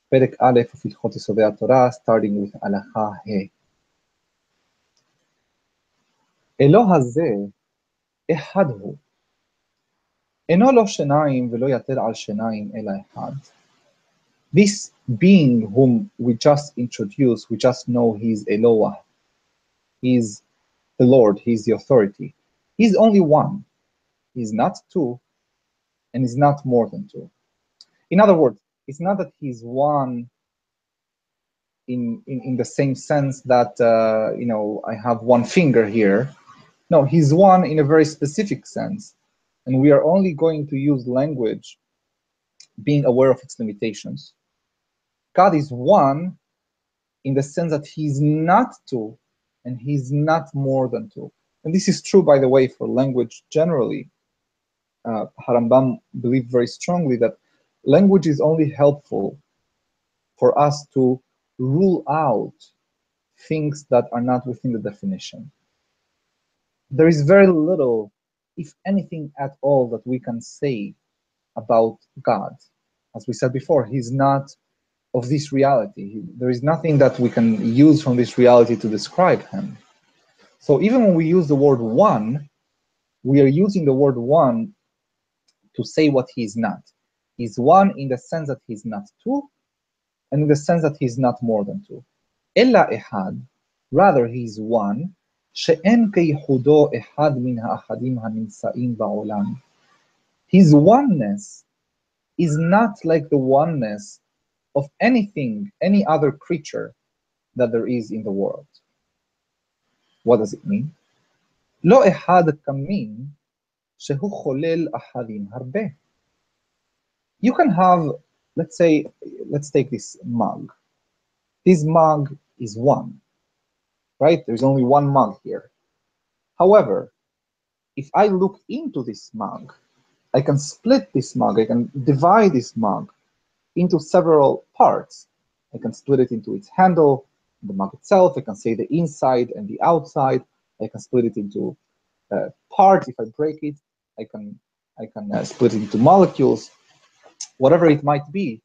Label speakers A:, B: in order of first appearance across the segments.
A: פרק א' ופתחות יסודי התורה, starting with הלכה ה'. אלוה הזה אחד הוא. אינו לא שניים ולא יתר על שניים אלא אחד. This being whom we just introduced, we just know he's Eloah. He's the Lord, he's the authority. He's only one. He's not two, and he's not more than two. In other words, it's not that he's one in the same sense that, I have one finger here. No, he's one in a very specific sense. And we are only going to use language being aware of its limitations. God is one in the sense that he's not two, and he's not more than two. And this is true, by the way, for language generally. Harambam believed very strongly that language is only helpful for us to rule out things that are not within the definition. There is very little, if anything at all, that we can say about God. As we said before, he's not of this reality. There is nothing that we can use from this reality to describe him. So even when we use the word one, we are using the word one to say what he's not. He's one in the sense that he's not two, and in the sense that he's not more than two. Ella ehad, rather he's one, she'en keihudo ehad min ha'achadim haninsa'im ba'olam. His oneness is not like the oneness of anything, any other creature that there is in the world. What does it mean? Lo ehad kamin shehu cholel achadim harbe. You can have, let's take this mug. This mug is one, right? There's only one mug here. However, if I look into this mug, I can split this mug, I can divide this mug into several parts. I can split it into its handle, the mug itself, I can say the inside and the outside, I can split it into parts. If I break it, I can split it into molecules. Whatever it might be,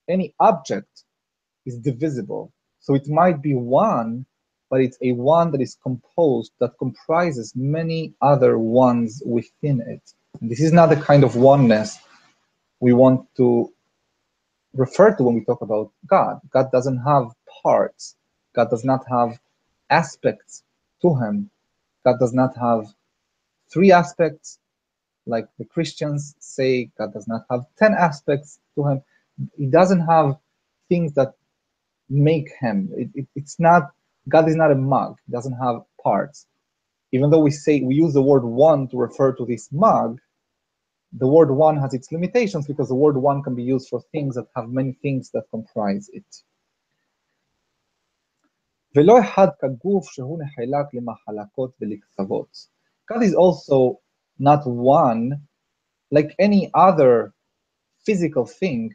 A: any object is divisible. So it might be one, but it's a one that is composed, that comprises many other ones within it. And this is not the kind of oneness we want to refer to when we talk about God. God doesn't have parts. God does not have aspects to him. God does not have 3 aspects, like the Christians say. God does not have 10 aspects to him. He doesn't have things that make him. It's not, God is not a mug. He doesn't have parts. Even though we use the word one to refer to this mug, the word one has its limitations because the word one can be used for things that have many things that comprise it. ולא אחד כגוף שהוא נחלק למחלקות ולקצוות. God is also not one like any other physical thing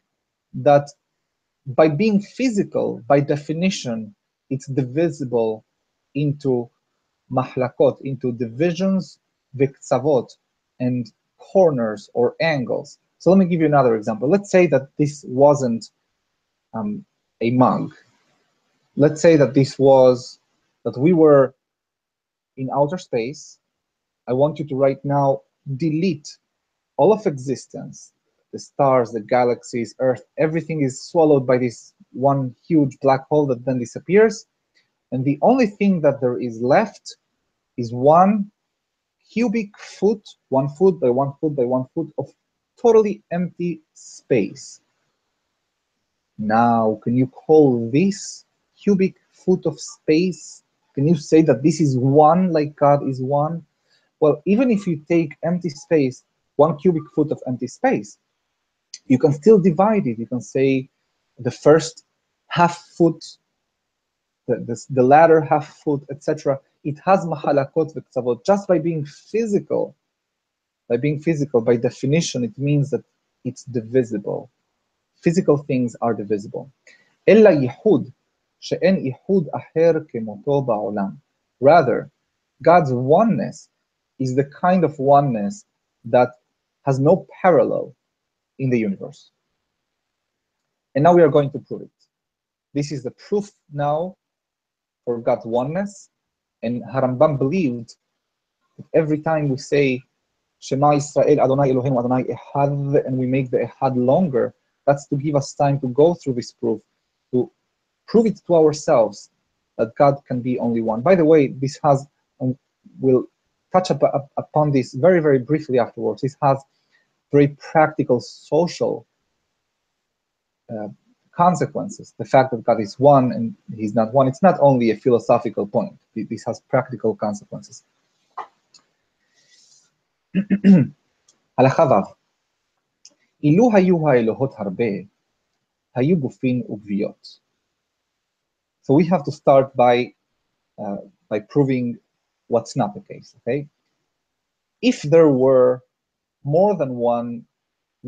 A: that by being physical, by definition, it's divisible into mahlakot, into divisions, v'ktsavot, and corners or angles. So let me give you another example. Let's say that this wasn't a mug. Let's say that that we were in outer space. I want you to right now delete all of existence, the stars, the galaxies, Earth, everything is swallowed by this one huge black hole that then disappears. And the only thing that there is left is 1 cubic foot, 1 foot by 1 foot by 1 foot of totally empty space. Now, can you call this cubic foot of space? Can you say that this is one like God is one? Well, even if you take empty space, 1 cubic foot of empty space, you can still divide it. You can say the first half foot, the latter half foot, etc. It has mahalakot v'ktsavot just by being physical. By being physical, by definition, it means that it's divisible. Physical things are divisible. Ella yihud she'en yihud aher kemoto ba'olam. Rather, God's oneness is the kind of oneness that has no parallel in the universe. And now we are going to prove it. This is the proof now for God's oneness. And Harambam believed that every time we say Shema Yisrael, Adonai Eloheinu, Adonai Echad, and we make the Echad longer, that's to give us time to go through this proof, to prove it to ourselves that God can be only one. By the way, this has, and we'll touch upon this very, very briefly afterwards, this has very practical social consequences. The fact that God is one and he's not one, it's not only a philosophical point. This has practical consequences. הלכה ו' אילו היו האלוהות הרבה, היו גופים וגוויות. So we have to start by proving what's not the case, okay? If there were more than one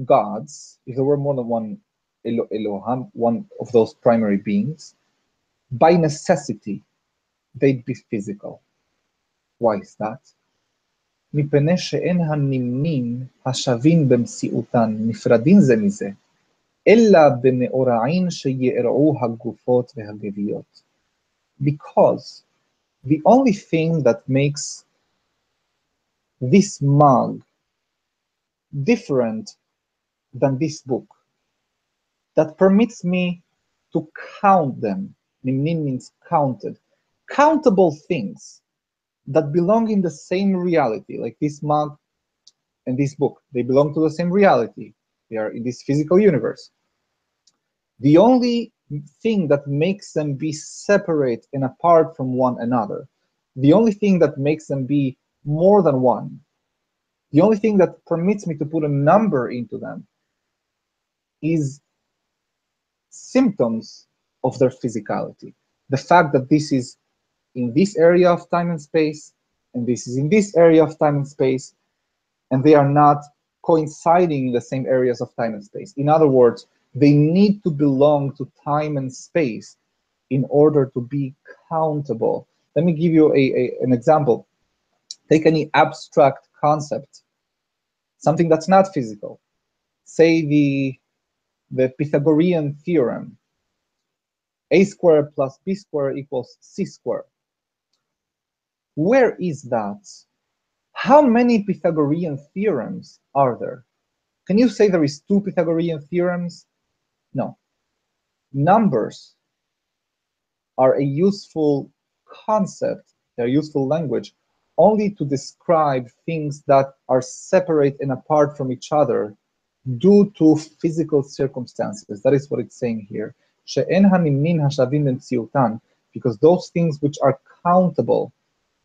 A: gods, if there were more than one Elohim, one of those primary beings, by necessity, they'd be physical. Why is that? מפני שאין הנמנים השווים במציאותן נפרדים זה מזה, אלא במאורעין שיארעו הגופות והגוויות. Because the only thing that makes this mug different than this book, that permits me to count them, nimnin means counted, countable things that belong in the same reality, like this mug and this book, they belong to the same reality. They are in this physical universe. The only thing that makes them be separate and apart from one another, the only thing that makes them be more than one, the only thing that permits me to put a number into them is symptoms of their physicality. The fact that this is in this area of time and space, and this is in this area of time and space, and they are not coinciding in the same areas of time and space. In other words, they need to belong to time and space in order to be countable. Let me give you an example. Take any abstract concept, something that's not physical. Say the Pythagorean theorem, a squared plus b squared equals c squared. Where is that? How many Pythagorean theorems are there? Can you say there is 2 Pythagorean theorems? No. Numbers are a useful concept, they're useful language, only to describe things that are separate and apart from each other due to physical circumstances. That is what it's saying here. שאין הנמנים השווים במציאותן, because those things which are countable,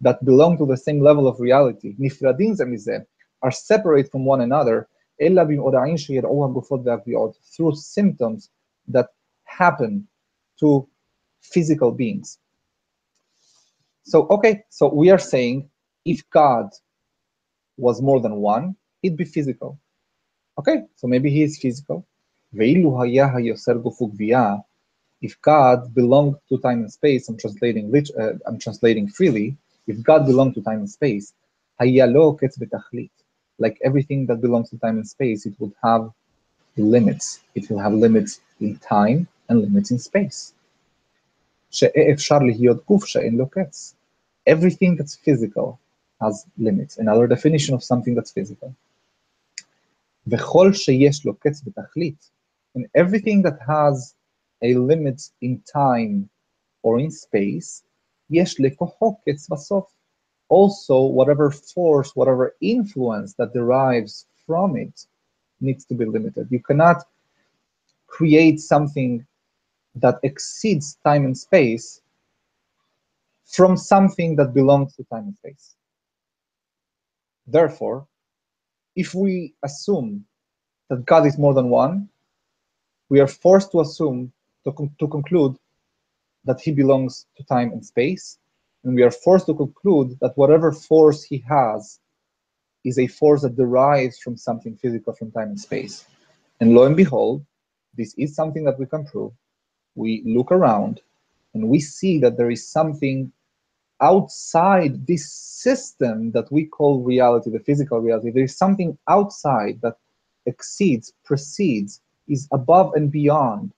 A: that belong to the same level of reality, נפרדים זה מזה, are separate from one another, אלא במאורעין שיארעו הגופות והגוויות, through symptoms that happen to physical beings. So, okay, so we are saying if God was more than one, he'd be physical. Okay, so maybe he is physical. ואילו היה היוצר גוף וגוויה, if God belonged to time and space, I'm translating freely, if God belonged to time and space, היה לו קץ בתכלית. Like everything that belongs to time and space, it would have limits. It will have limits in time and limits in space. שאפשר להיות גוף שאין לו קץ. Everything that's physical has limits. Another definition of something that's physical. וכל שיש לו קץ בתכלית, and everything that has a limit in time or in space, יש לכוחו קץ בסוף. Also, whatever force, whatever influence that derives from it needs to be limited. You cannot create something that exceeds time and space from something that belongs to time and space. Therefore, if we assume that God is more than one, we are forced to assume, to conclude that he belongs to time and space, and we are forced to conclude that whatever force he has is a force that derives from something physical from time and space. And lo and behold, this is something that we can prove. We look around and we see that there is something outside this system that we call reality, the physical reality. There is something outside that exceeds, precedes, is above and beyond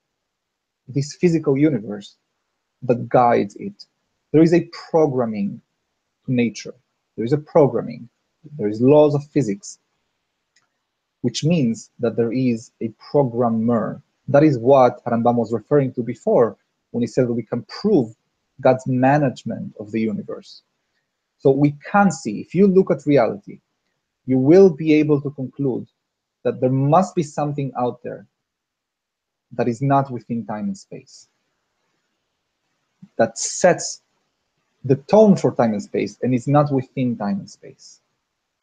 A: this physical universe that guides it. There is a programming to nature. There is a programming. There is laws of physics, which means that there is a programmer. That is what Rambam was referring to before when he said that we can prove God's management of the universe. So we can see, if you look at reality, you will be able to conclude that there must be something out there that is not within time and space, that sets the tone for time and space and is not within time and space.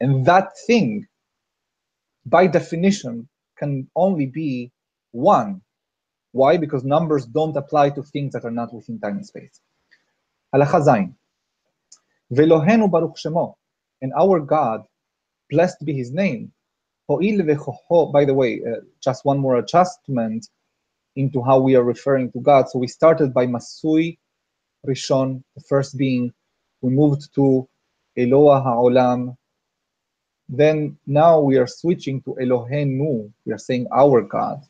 A: And that thing, by definition, can only be one. Why? Because numbers don't apply to things that are not within time and space. Halacha Zayin. Velohenu baruch shemo, and our God, blessed be his name. By the way, just one more adjustment into how we are referring to God. So we started by Masui Rishon, the first being. We moved to Eloah Ha'olam. Then now we are switching to Elohenu. We are saying our God.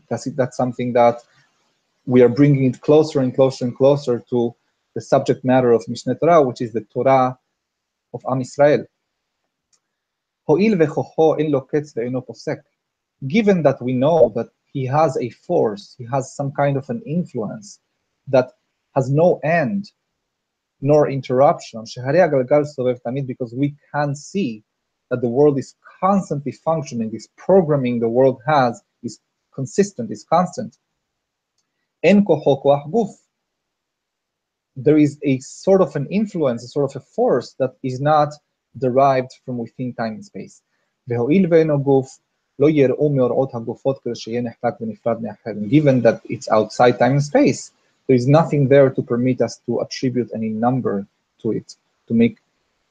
A: That's something that we are bringing it closer and closer and closer to the subject matter of Mishne Tora, which is the Torah of Am Yisrael. Given that we know that he has a force, he has some kind of an influence that has no end nor interruption, because we can see that the world is constantly functioning, this programming the world has is consistent, is constant. There is a sort of an influence, a sort of a force that is not derived from within time and space. Given that it's outside time and space, there is nothing there to permit us to attribute any number to it, to make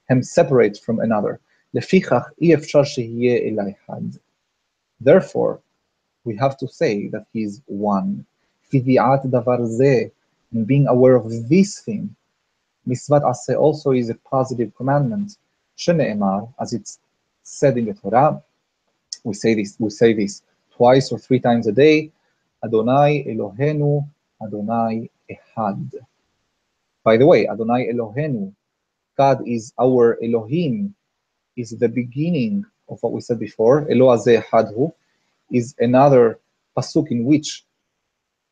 A: him separate from another. Therefore, we have to say that he is one. And being aware of this thing, Misvat Aseh also is a positive commandment. Shene'emar, as it's said in the Torah, we say this twice or three times a day. Adonai Elohenu, Adonai Ehad. By the way, Adonai Elohenu, God is our Elohim, is the beginning of what we said before. Eloah Zeh Ehadhu is another pasuk in which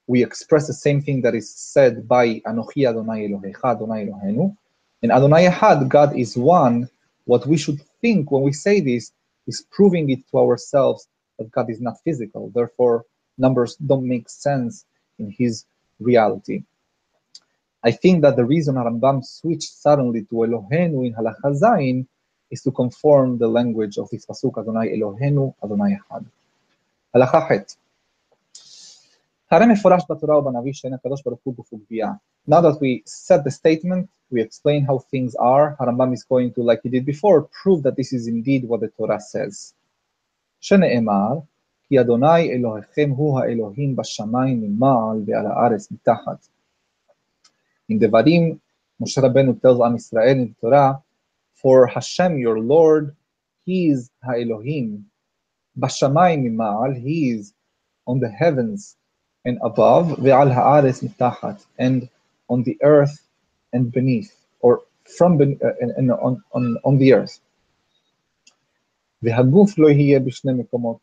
A: we express the same thing that is said by Anochi Adonai Elohecha, Adonai Elohenu. And Adonai Ehad, God is one. What we should think when we say this is proving it to ourselves that God is not physical. Therefore, numbers don't make sense in his reality. I think that the reason Rambam switched suddenly to Elohenu in Halacha Zayin is to conform the language of this pasuk, Adonai Elohenu, Adonai Ehad. Halacha Het. Now that we said the statement, we explain how things are, Rambam is going to, like he did before, prove that this is indeed what the Torah says. Shene'emar, ki Adonai Elohechem hu ha'Elohim b'shamayim mima'al ve'al ha'aretz mitachat. In Devarim, Moshe Rabbeinu tells Am Yisrael in the Torah, for Hashem your Lord, he is ha'Elohim. B'shamayim mima'al, he is on the heavens and above, ve'al ha'aretz mitachat, and on the earth and beneath, or from and on the earth. V'haguf lo yihye b'shnei mekomot,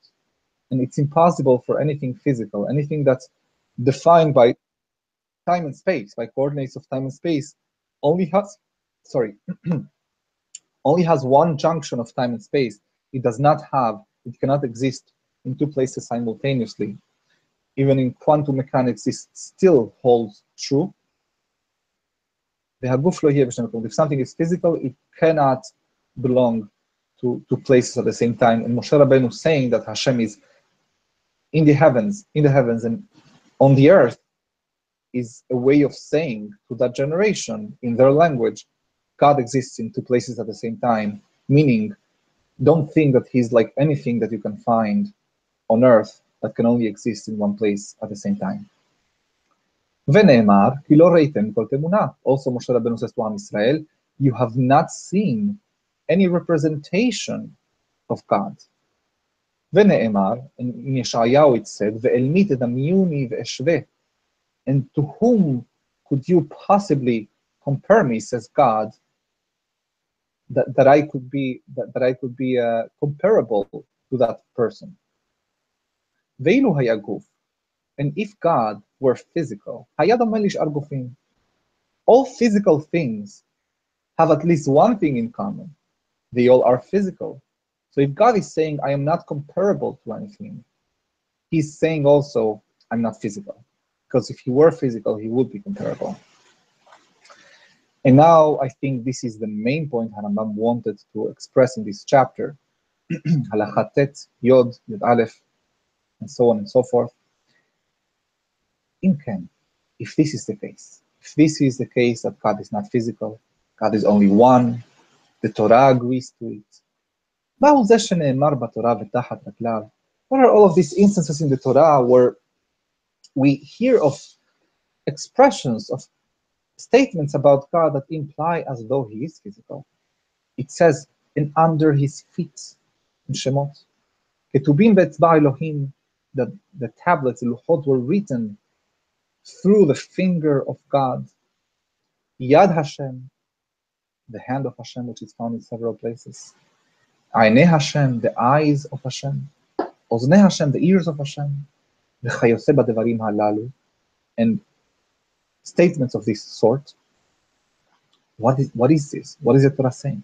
A: and it's impossible for anything physical, anything that's defined by time and space, by coordinates of time and space, only has one junction of time and space. It cannot exist in two places simultaneously. Even in quantum mechanics, this still holds true. If something is physical, it cannot belong to places at the same time. And Moshe Rabbeinu saying that Hashem is in the heavens, and on the earth is a way of saying to that generation, in their language, God exists in two places at the same time, meaning don't think that he's like anything that you can find on earth that can only exist in one place at the same time. Ve'ne'emar, ki lo reitem kol temunah. Also Moshe Rabbeinu says to Am Yisrael, you have not seen any representation of God. Ve'ne'emar, in Yeshayahu it said, ve'el mi tedamyuni ve'eshveh. And to whom could you possibly compare me, says God, that I could be comparable to that person? ואילו היה גוף, and if God were physical, היה דומה לשאר גופים. All physical things have at least one thing in common. They all are physical. So if God is saying, I am not comparable to anything, he's saying also, I'm not physical. Because if he were physical, he would be comparable. And now I think this is the main point Harambam wanted to express in this chapter. Halakha Tet, Yod, Yod Aleph, and so on and so forth. If this is the case, that God is not physical, God is only one, the Torah agrees to it. What are all of these instances in the Torah where we hear of expressions, of statements about God that imply as though he is physical? It says, and under his feet, in Shemot, Ketubim be'etzba Elohim, that the tablets, the luchot, were written through the finger of God. Yad Hashem, the hand of Hashem, which is found in several places. Aynei Hashem, the eyes of Hashem. Oznei Hashem, the ears of Hashem. V'chayose b'devarim halalu, and statements of this sort. What is this? What is the Torah saying?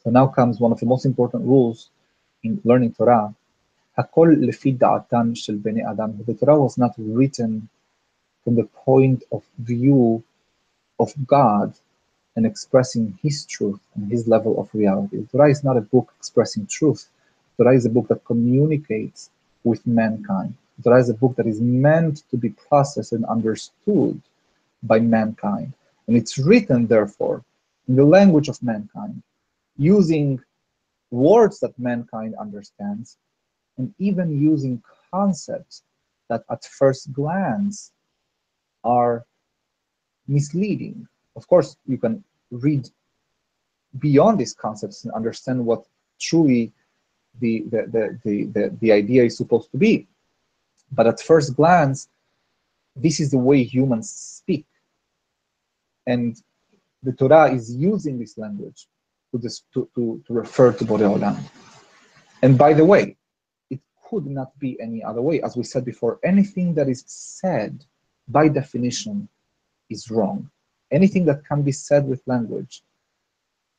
A: So now comes one of the most important rules in learning Torah. Hakol lefi da'atan shel bnei adam. The Torah was not written from the point of view of God and expressing his truth and his level of reality. The Torah is not a book expressing truth. The Torah is a book that communicates with mankind. The Torah is a book that is meant to be processed and understood by mankind. And it's written, therefore, in the language of mankind, using words that mankind understands, and even using concepts that at first glance are misleading. Of course, you can read beyond these concepts and understand what truly the idea is supposed to be. But at first glance, this is the way humans speak. And the Torah is using this language to refer to Borei Olam. And by the way, it could not be any other way. As we said before, anything that is said by definition is wrong. Anything that can be said with language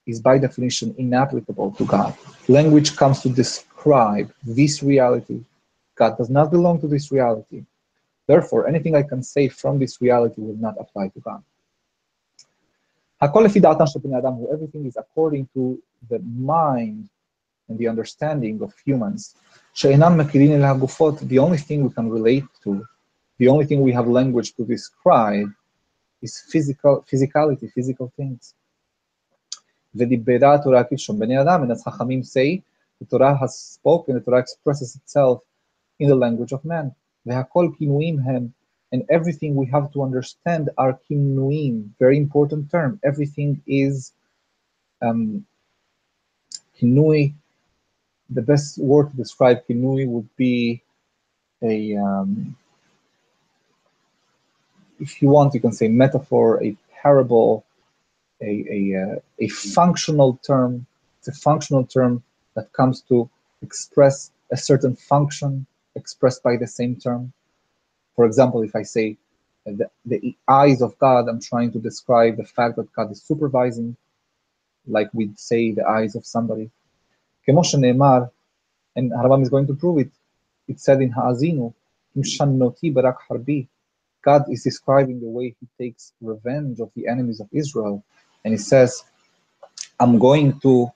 A: is by definition inapplicable to God. Language comes to describe this reality. God does not belong to this reality. Therefore, anything I can say from this reality will not apply to God. Everything is according to the mind and the understanding of humans. The only thing we can relate to, the only thing we have language to describe is physicality, physical things. And as Chachamim say, the Torah has spoken, the Torah expresses itself in the language of man. And everything we have to understand are kinuim, very important term. Everything is kinui. The best word to describe kinui would be a, if you want, you can say metaphor, a parable, a functional term. It's a functional term that comes to express a certain function expressed by the same term. For example, if I say the eyes of God, I'm trying to describe the fact that God is supervising, like we'd say the eyes of somebody. כמו שנאמר, and Harambam is going to prove it, it said in Ha'azinu, Imshannoti barak harbi. God is describing the way he takes revenge of the enemies of Israel, and he says, I'm going to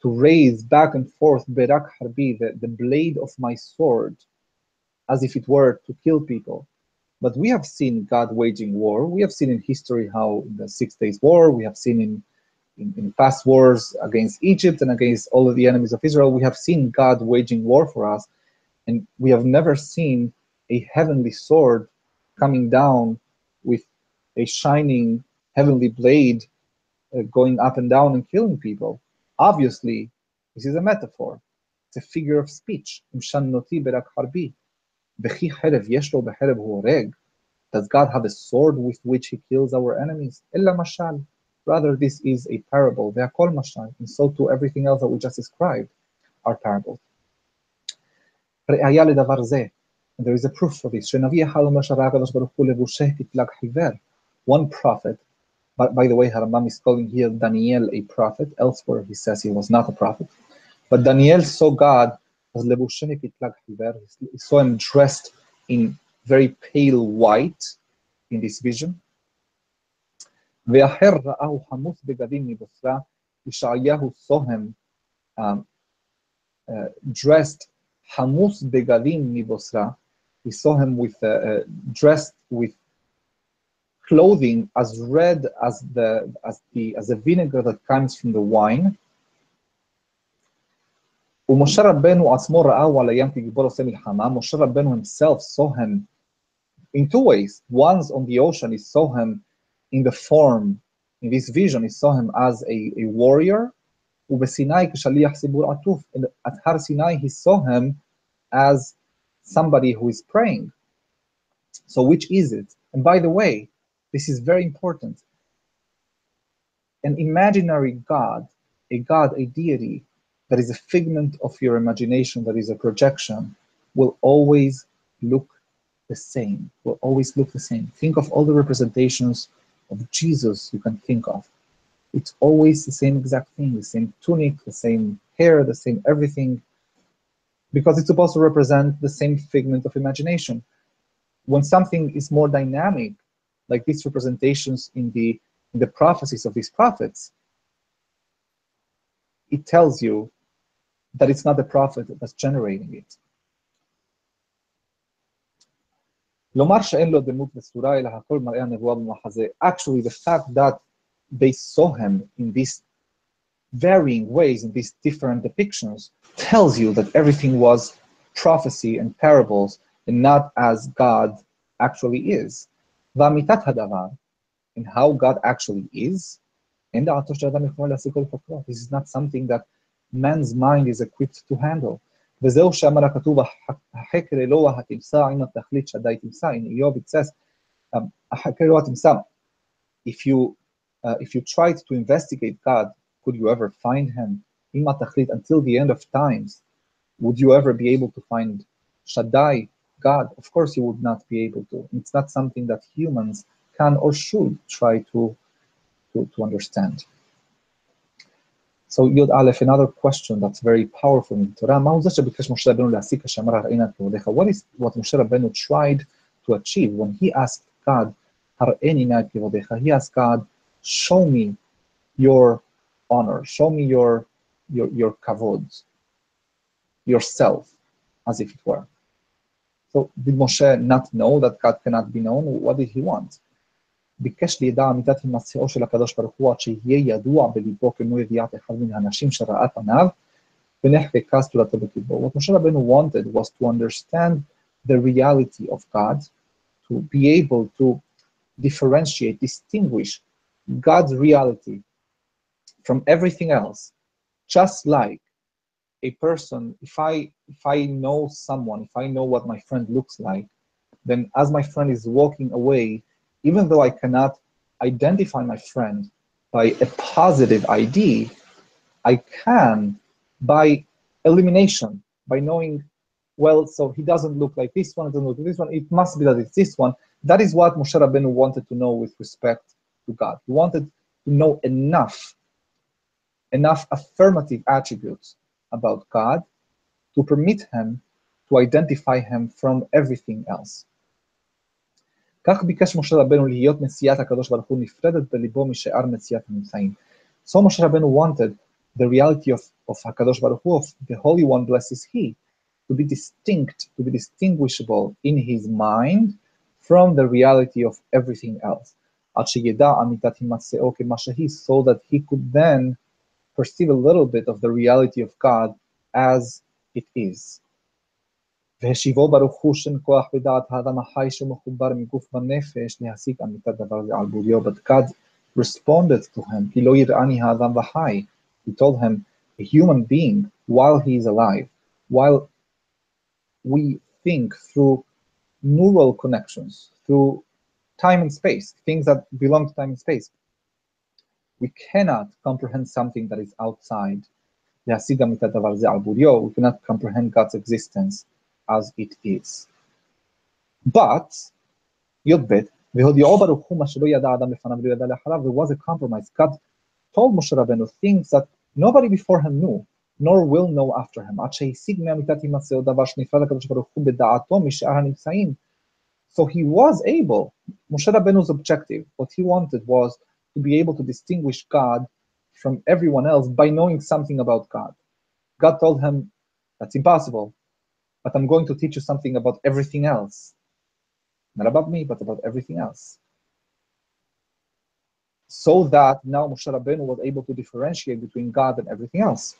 A: raise back and forth berak harbi, the blade of my sword, as if it were to kill people. But we have seen God waging war. We have seen in history how in the 6 Days War, we have seen in past wars against Egypt and against all of the enemies of Israel, we have seen God waging war for us. And we have never seen a heavenly sword coming down with a shining heavenly blade going up and down and killing people. Obviously, this is a metaphor. It's a figure of speech. וכי חרב יש לו בחרב הוא הורג. Does God have a sword with which he kills our enemies? אלא משל. Rather, this is a parable. והכל משל. And so too everything else that we just described are parables. ראיה לדבר זה. And there is a proof for this. שנביא אחד אומר שראה הקדוש ברוך הוא לבושי פתלג חיוור. One prophet, by the way, Harambam is calling here Daniel a prophet. Elsewhere he says he was not a prophet. But Daniel saw God as לבושי פתלג חיוור. He saw him dressed in very pale white in this vision. ואחר ראהו חמוס בגדים מבשרה. ישעיהו saw him dressed חמוס בגדים מבשרה. We saw him with dressed with clothing as red as the vinegar that comes from the wine. ומשה רבנו עצמו ראהו על הים כגיבור עושה מלחמה. Moshe Rabbeinu himself saw him in two ways. Once on the ocean, he saw him in the form, in this vision, he saw him as a warrior. ובסיני כשליח ציבור עטוף. At Har Sinai, he saw him as somebody who is praying. So which is it? And by the way, this is very important. An imaginary God, a deity, that is a figment of your imagination, that is a projection, will always look the same, will always look the same. Think of all the representations of Jesus you can think of. It's always the same exact thing, the same tunic, the same hair, the same everything, because it's supposed to represent the same figment of imagination. When something is more dynamic, like these representations in the prophecies of these prophets, it tells you that it's not the prophet that's generating it. Actually, the fact that they saw him in these varying ways, in these different depictions, tells you that everything was prophecy and parables and not as God actually is. And how God actually is, this is not something that man's mind is equipped to handle. וזהו שאמר הכתוב, החקר אלוה התמצא עם התכלית שדי תמצא. In Job it says, החקר אלוה התמצא. If you tried to investigate God, could you ever find him? עם התכלית, until the end of times, would you ever be able to find Shaddai, God? Of course you would not be able to. It's not something that humans can or should try to understand. So Yod Aleph, another question that's very powerful in Torah. What is what Moshe Rabbeinu tried to achieve when he asked God, he asked God, show me your honor, show me your kavod, yourself, as if it were. So did Moshe not know that God cannot be known? What did he want? ביקש לידע אמיתת הימצאו של הקדוש ברוך הוא עד שיהיה ידוע בליבו כמו ידיעת אחד מן האנשים שראה פניו ונחקקה סתורתו בקרבו. What Moshe Rabbeinu wanted was to understand the reality of God, to be able to differentiate, distinguish God's reality from everything else. Just like a person, if I know someone, if I know what my friend looks like, then as my friend is walking away, even though I cannot identify my friend by a positive ID, I can by elimination, by knowing, well, so he doesn't look like this one, doesn't look like this one, it must be that it's this one. That is what Moshe Rabbeinu wanted to know with respect to God. He wanted to know enough affirmative attributes about God to permit him to identify him from everything else. כך ביקש משה רבנו להיות מציאת הקדוש ברוך הוא נפרדת בליבו משאר מציאת הנמצאים. So Moshe Rabbeinu wanted the reality of HaKadosh Baruch Hu, of the Holy One, blesses He, to be distinct, to be distinguishable in his mind from the reality of everything else. עד שידע אמיתת הימצאו כמה שהיא, so that he could then perceive a little bit of the reality of God as it is. והשיבו ברוך הוא שם כוח ודעת האדם החי שמחובר מגוף ונפש להשיג אמיתת דבר זה על בוריו. But God responded to him, כי לא יראני האדם וחי. He told him, a human being, while he is alive, while we think through neural connections, through time and space, things that belong to time and space. We cannot comprehend something that is outside. We cannot comprehend God's existence as it is. But, Yodbet, there was a compromise. God told Moshe Rabbeinu things that nobody before him knew, nor will know after him. So he was able, Moshe Rabbeinu's objective, what he wanted was to be able to distinguish God from everyone else by knowing something about God. God told him, that's impossible, but I'm going to teach you something about everything else. Not about me, but about everything else. So that now Moshe Rabbeinu was able to differentiate between God and everything else.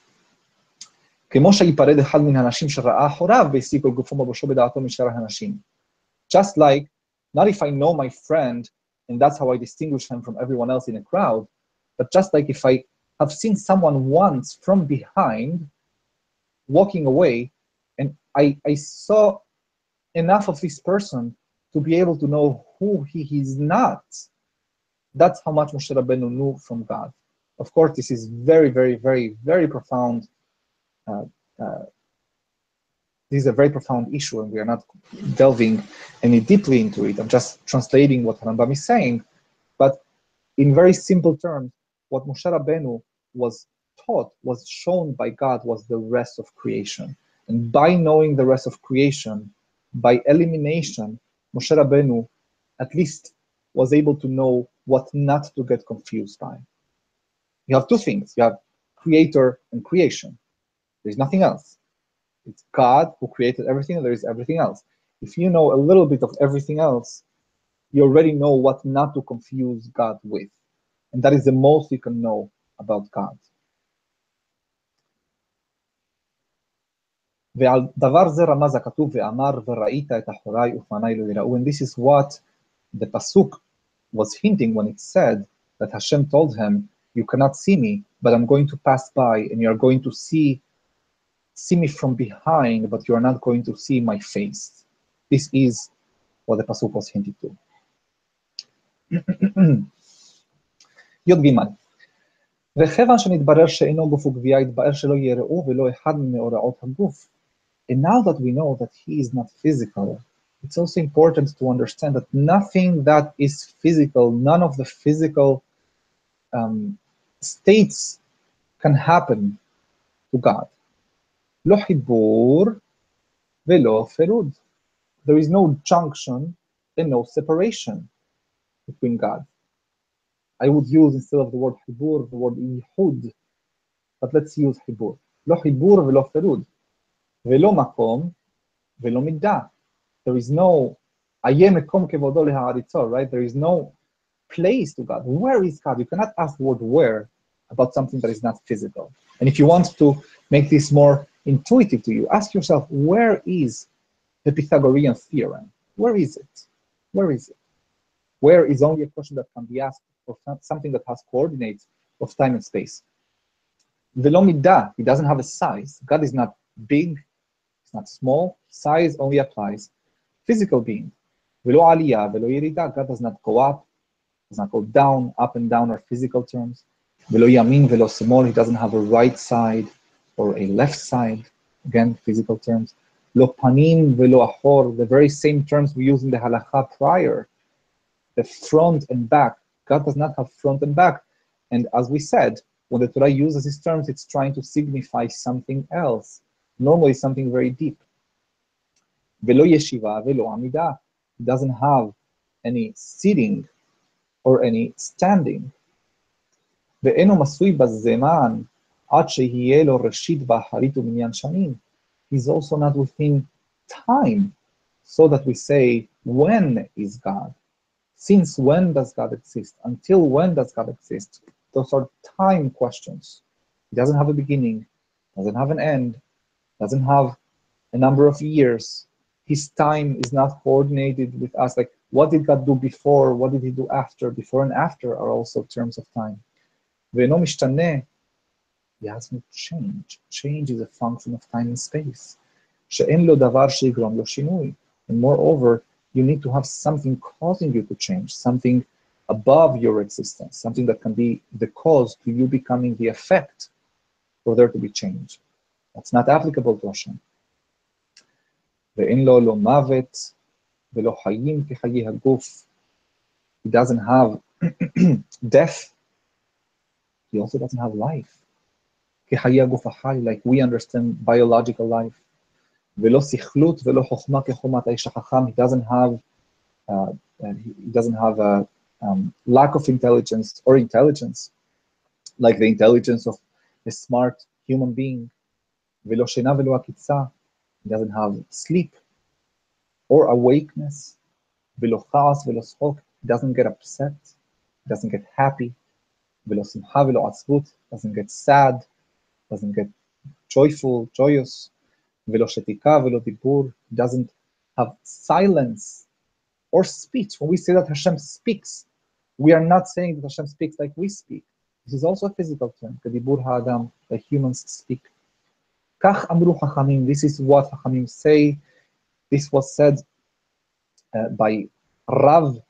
A: Just like, not if I know my friend, and that's how I distinguish him from everyone else in a crowd, but just like if I have seen someone once from behind, walking away, and I saw enough of this person to be able to know who he is not. That's how much Moshe Rabbeinu knew from God. Of course, this is very, very, very, very profound. This is a very profound issue, and we are not delving any deeply into it. I'm just translating what Rambam is saying. But in very simple terms, what Moshe Rabbeinu was taught, was shown by God, was the rest of creation. And by knowing the rest of creation, by elimination, Moshe Rabbeinu at least was able to know what not to get confused by. You have two things. You have creator and creation. There's nothing else. It's God who created everything, and there is everything else. If you know a little bit of everything else, you already know what not to confuse God with. And that is the most you can know about God. And this is what the Pasuk was hinting when it said that Hashem told him, you cannot see me, but I'm going to pass by, and you're going to see me from behind, but you are not going to see my face. This is what the Pasuk was hinting to. יוד ג' וכיוון שנתברר שאינו גוף וגבייה, התברר שלא יראו ולא אחד ממאורעות הגוף. And now that we know that he is not physical, it's also important to understand that nothing that is physical, none of the physical states can happen to God. לא חיבור ולא פירוד. There is no junction and no separation between God. I would use, instead of the word חיבור, the word ייחוד, but let's use חיבור. לא חיבור ולא פירוד. ולא מקום ולא מידה. There is no, איה מקום כבודו להעריצו, right? There is no place to God. Where is God? You cannot ask the word where about something that is not physical. And if you want to make this more intuitive to you, ask yourself, where is the Pythagorean theorem? Where is it? Where is it? Where is only a question that can be asked for something that has coordinates of time and space. Velo midah, he doesn't have a size. God is not big, it's not small. Size only applies. Physical being. Velo aliyah, velo yeridah, God does not go up, does not go down. Up and down are physical terms. Velo yamin, velo simol, he doesn't have a right side or a left side. Again, physical terms. Lo panim velo achor, the very same terms we use in the halakha prior. The front and back. God does not have front and back. And as we said, when the Torah uses these terms, it's trying to signify something else, normally something very deep. Velo yeshiva, velo amidah. He doesn't have any sitting or any standing. Ve'eno masui bazeman ad shehiye lo reshit ba'acharit u'minyan shanim. He's also not within time, so that we say, when is God? Since when does God exist? Until when does God exist? Those are time questions. He doesn't have a beginning, doesn't have an end, doesn't have a number of years. His time is not coordinated with us. Like, what did God do before? What did he do after? Before and after are also terms of time. Ve'eno mishtaneh, he has no change. Change is a function of time and space. She'en lo davar she'igrom lo shinui. And moreover, you need to have something causing you to change, something above your existence, something that can be the cause to you becoming the effect for there to be change. That's not applicable to Hashem. ואין לו לא מוות ולא חיים כחיי הגוף. He doesn't have death. He also doesn't have life. כחיי הגוף החי, like we understand biological life. ולא שכלות ולא חוכמה כחוכמת האיש החכם. He doesn't have a lack of intelligence or intelligence, like the intelligence of a smart human being. ולא שינה ולא עקיצה. He doesn't have sleep or awakeness. ולא כעס ולא צחוק. He doesn't get upset. He doesn't get happy. ולא שמחה ולא עצבות. Doesn't get sad. Doesn't get joyful, joyous. ולא שתיקה ולא דיבור. He doesn't have silence or speech. When we say that Hashem speaks, we are not saying that Hashem speaks like we speak. This is also a physical term. כדיבור האדם, like humans speak. כך אמרו חכמים. This is what חכמים say. This was said by Rav,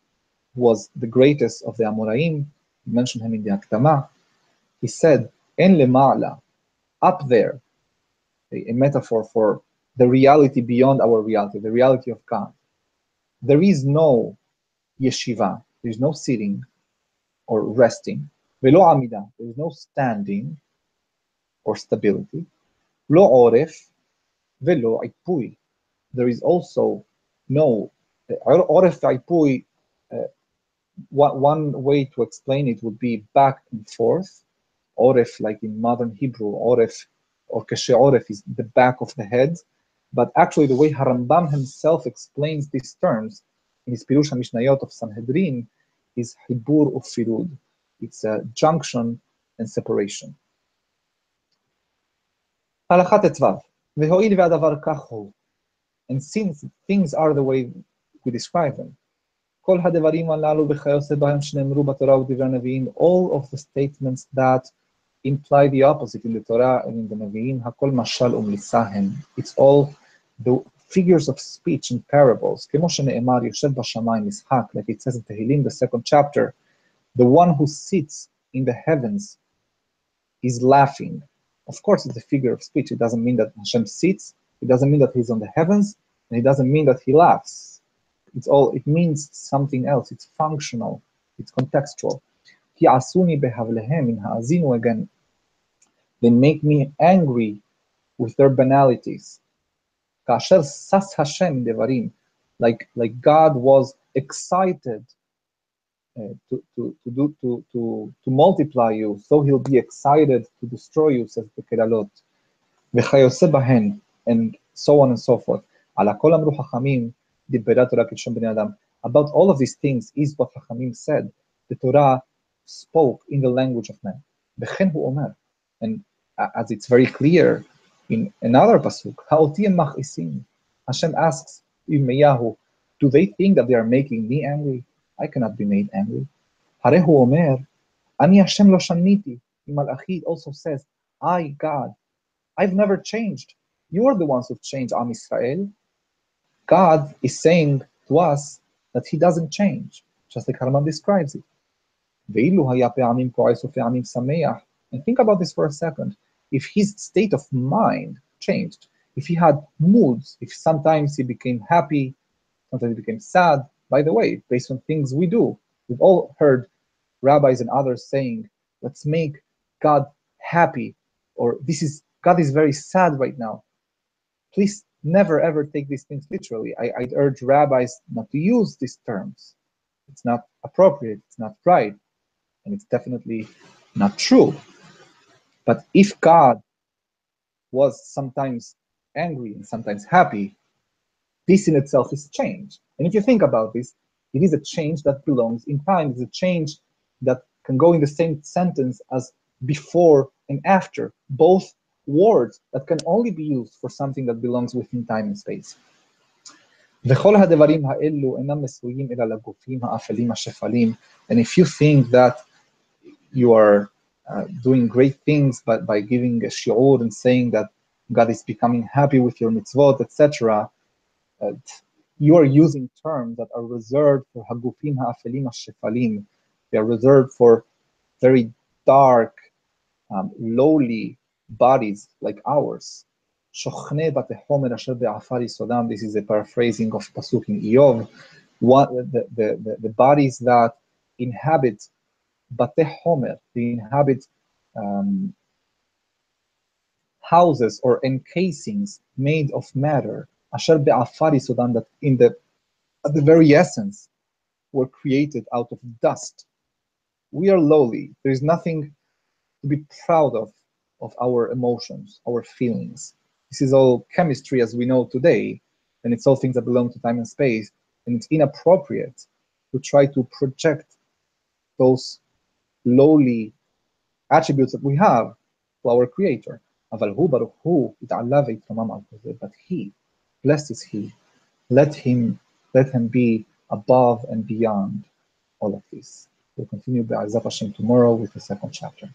A: who was the greatest of the Amoraim. We mentioned him in the Akdama. He said, En lema'ala, up there, a metaphor for the reality beyond our reality, the reality of God. There is no yeshiva, there is no sitting or resting. Velo amida, there is no standing or stability. Lo oref, velo ipui. There is also no oref ipui. One way to explain it would be back and forth. Oref, like in modern Hebrew, oref or keshe oref is the back of the head. But actually, the way Harambam himself explains these terms in his Pirush HaMishnayot of Sanhedrin is hibur ufirud. It's a junction and separation. Halakha tetvav. Vehoil ve'adavar kach hu. And since things are the way we describe them, כל הדברים הללו וכיוצא בהם שנאמרו בתורה ובדברי הנביאים, all of the statements that imply the opposite in the Torah and in the Nevi'im, הכל משל ומליצה הם. It's all the figures of speech and parables. כמו שנאמר, יושב בשמיים משחק, like it says in Tehillim, the second chapter, the one who sits in the heavens is laughing. Of course, it's a figure of speech. It doesn't mean that Hashem sits. It doesn't mean that he's on the heavens. And it doesn't mean that he laughs. It means something else. It's functional. It's contextual. Again, they make me angry with their banalities. Like God was excited to multiply you, so he'll be excited to destroy you, says the Keralot. And so on and so forth. About all of these things is what Chachamim said. The Torah spoke in the language of man. And as it's very clear in another pasuk, Hashem asks Yirmiyahu, do they think that they are making me angry? I cannot be made angry. It also says, I, God, I've never changed. You are the ones who've changed, Am Israel. God is saying to us that he doesn't change, just like Harman describes it. And think about this for a second. If his state of mind changed, if he had moods, if sometimes he became happy, sometimes he became sad, by the way, based on things we do, we've all heard rabbis and others saying, let's make God happy, or God is very sad right now. Please never ever take these things literally. I'd urge rabbis not to use these terms. It's not appropriate, it's not right, and it's definitely not true. But if God was sometimes angry and sometimes happy, this in itself is change. And if you think about this, it is a change that belongs in time. It's a change that can go in the same sentence as before and after, both words that can only be used for something that belongs within time and space. And if you think that you are doing great things by giving a shi'ur and saying that God is becoming happy with your mitzvot, etc., you are using terms that are reserved for Hagufim Ha'afelim Ha'shefalim. They are reserved for very dark, lowly bodies like ours. Shochne Batehomer Asher Be'afar Yisodam. This is a paraphrasing of Pasuk in Iyov. The bodies that inhabit Batehomer, they inhabit houses or encasings made of matter. Asher Be'afar Yisodam, that at the very essence were created out of dust. We are lowly. There is nothing to be proud of our emotions, our feelings. This is all chemistry as we know today, and it's all things that belong to time and space, and it's inappropriate to try to project those lowly attributes that we have to our Creator. But He, blessed is He, let him be above and beyond all of this. We'll continue Be'ezrat Hashem tomorrow with the second chapter.